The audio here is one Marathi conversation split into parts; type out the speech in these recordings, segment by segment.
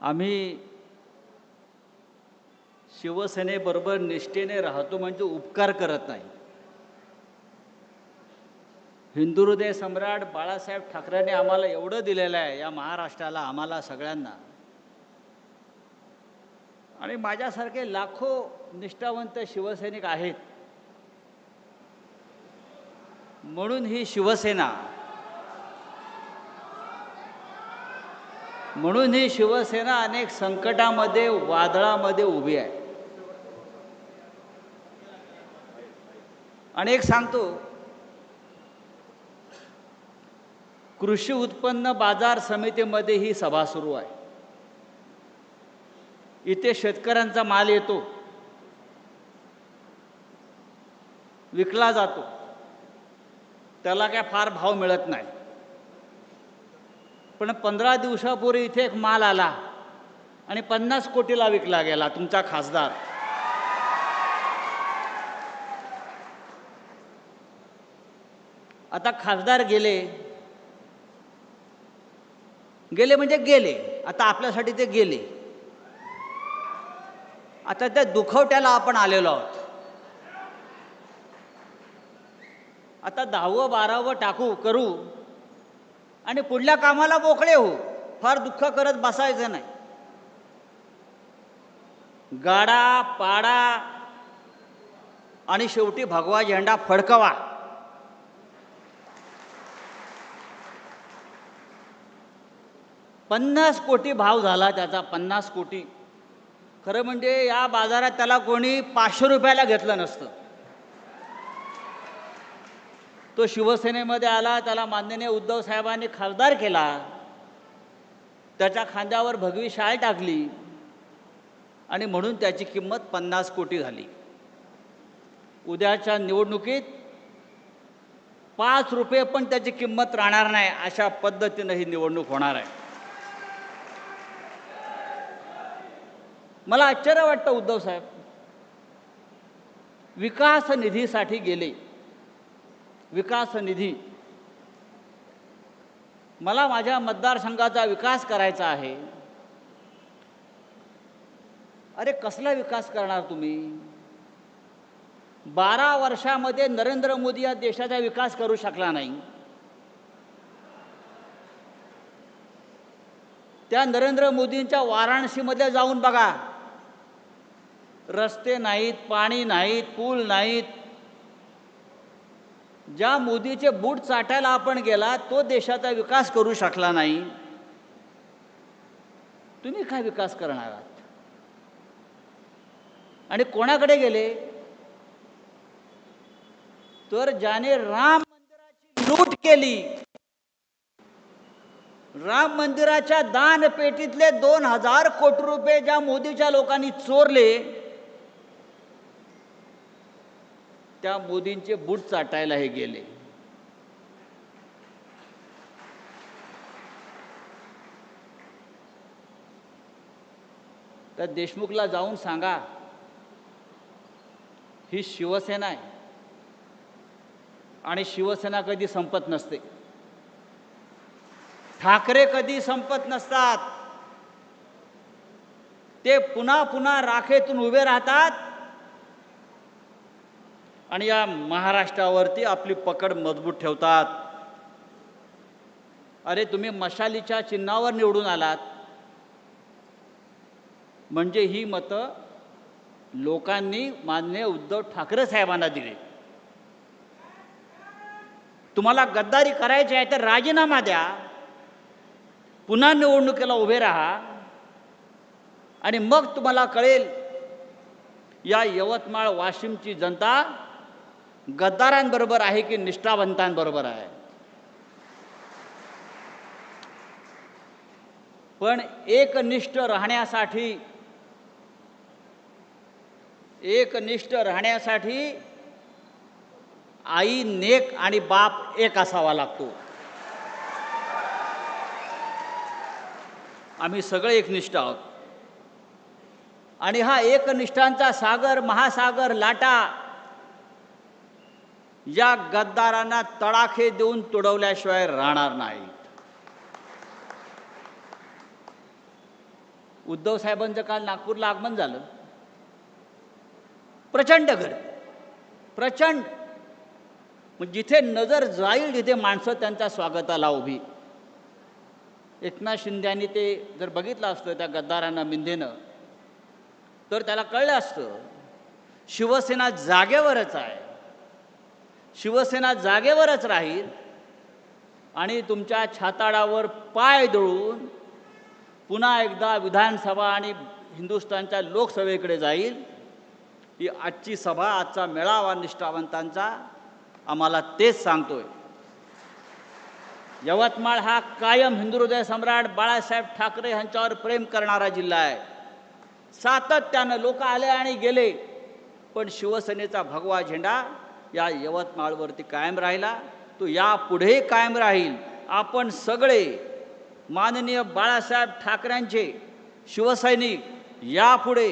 आम्ही शिवसेनेबरोबर निष्ठेने राहतो म्हणजे उपकार करत नाही. हिंदू हृदय सम्राट बाळासाहेब ठाकरेंनी आम्हाला एवढं दिलेलं आहे, या महाराष्ट्राला, आम्हाला सगळ्यांना. आणि माझ्यासारखे लाखो निष्ठावंत शिवसैनिक आहेत. म्हणून ही शिवसेना, अनेक संकटामध्ये, वादळामध्ये उभी आहे. आणि एक सांगतो, कृषी उत्पन्न बाजार समितीमध्ये ही सभा सुरू आहे. इथे शेतकऱ्यांचा माल येतो, विकला जातो, त्याला काय फार भाव मिळत नाही. पण 15 दिवसापूर्वी इथे एक माल आला आणि 50 कोटीला विकला गेला. तुमचा खासदार. आता खासदार गेले म्हणजे गेले. आता आपल्यासाठी ते गेले. आता त्या दुखवट्याला आपण आलेलो आहोत. आता 10वं 12वं करू आणि पुढल्या कामाला मोकळे हो. फार दुःख करत बसायचं नाही. गाडा पाडा आणि शेवटी भगवा झेंडा फडकवा. $50 कोटी भाव झाला त्याचा. 50 कोटी. खरं म्हणजे या बाजारात त्याला कोणी 500 रुपयाला घेतलं नसतं. तो शिवसेनेमध्ये आला, त्याला माननीय उद्धव साहेबांनी खासदार केला, त्याच्या खांद्यावर भगवी शाल टाकली आणि म्हणून त्याची किंमत 50 कोटी झाली. उद्याच्या निवडणुकीत 5 रुपये पण त्याची किंमत राहणार नाही. अशा पद्धतीनं ही निवडणूक होणार आहे. मला आश्चर्य वाटतं, उद्धव साहेब विकास निधीसाठी गेले. विकास निधी, मला माझ्या मतदारसंघाचा विकास करायचा आहे. अरे कसला विकास करणार तुम्ही? 12 वर्षामध्ये नरेंद्र मोदी या देशाचा विकास करू शकला नाही. त्या नरेंद्र मोदींच्या वाराणसीमध्ये जाऊन बघा. रस्ते नाहीत, पाणी नाहीत, पूल नाहीत. ज्या मोदीचे बूट चाटायला आपण गेला, तो देशाचा विकास करू शकला नाही. तुम्ही काय विकास करणार आहात? आणि कोणाकडे गेले? तर ज्याने राम मंदिराची लूट केली, राम मंदिराच्या दानपेटीतले 2000 कोटी रुपये ज्या मोदीच्या लोकांनी चोरले, त्या मोदींचे बूट चाटायला हे गेले. तर देशमुखला जाऊन सांगा, ही शिवसेना आहे आणि शिवसेना कधी संपत नसते. ठाकरे कधी संपत नसतात. ते पुन्हा पुन्हा राखेतून उभे राहतात आणि या महाराष्ट्रावरती आपली पकड मजबूत ठेवतात. अरे तुम्ही मशालीच्या चिन्हावर निवडून आलात म्हणजे ही मतं लोकांनी माननीय उद्धव ठाकरे साहेबांना दिली. तुम्हाला गद्दारी करायची आहे तर राजीनामा द्या, पुन्हा निवडणुकीला उभे राहा आणि मग तुम्हाला कळेल या यवतमाळ वाशिमची जनता गद्दारांबरोबर आहे की निष्ठावंतांबरोबर आहे. पण एकनिष्ठ राहण्यासाठी आई नेक आणि बाप एक असावा लागतो. आम्ही सगळे एकनिष्ठ आहोत आणि हा एकनिष्ठांचा सागर, महासागर लाटा या गद्दारांना तडाखे देऊन तुडवल्याशिवाय राहणार नाही. उद्धव साहेबांचं काल नागपूरला आगमन झालं. प्रचंड गर्दी, प्रचंड. मग जिथे नजर जाईल तिथे माणसं त्यांच्या स्वागताला उभी. एकनाथ शिंदेनी ते जर बघितलं असतं त्या गद्दारांना मिंदेनं, तर त्याला कळलं असतं शिवसेना जागेवरच आहे, शिवसेना जागेवरच राहील आणि तुमच्या छाताडावर पाय दळून पुन्हा एकदा विधानसभा आणि हिंदुस्थानच्या लोकसभेकडे जाईल. ही आजची सभा, आजचा मेळावा निष्ठावंतांचा आम्हाला तेच सांगतोय. यवतमाळ हा कायम हिंदुहृदय सम्राट बाळासाहेब ठाकरे यांच्यावर प्रेम करणारा जिल्हा आहे. सातत्यानं लोक आले आणि गेले, पण शिवसेनेचा भगवा झेंडा या यवतमाळवरती कायम राहिला. तो यापुढेही कायम राहील. आपण सगळे माननीय बाळासाहेब ठाकरेंचे शिवसैनिक यापुढे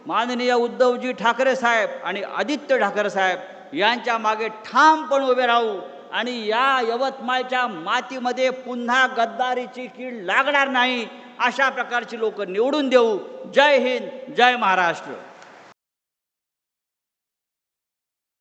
माननीय उद्धवजी ठाकरे साहेब आणि आदित्य ठाकरे साहेब यांच्या मागे ठामपणे उभे राहू आणि या यवतमाळच्या मातीमध्ये पुन्हा गद्दारीची कीड लागणार नाही अशा प्रकारची लोक निवडून देऊ. जय हिंद, जय महाराष्ट्र.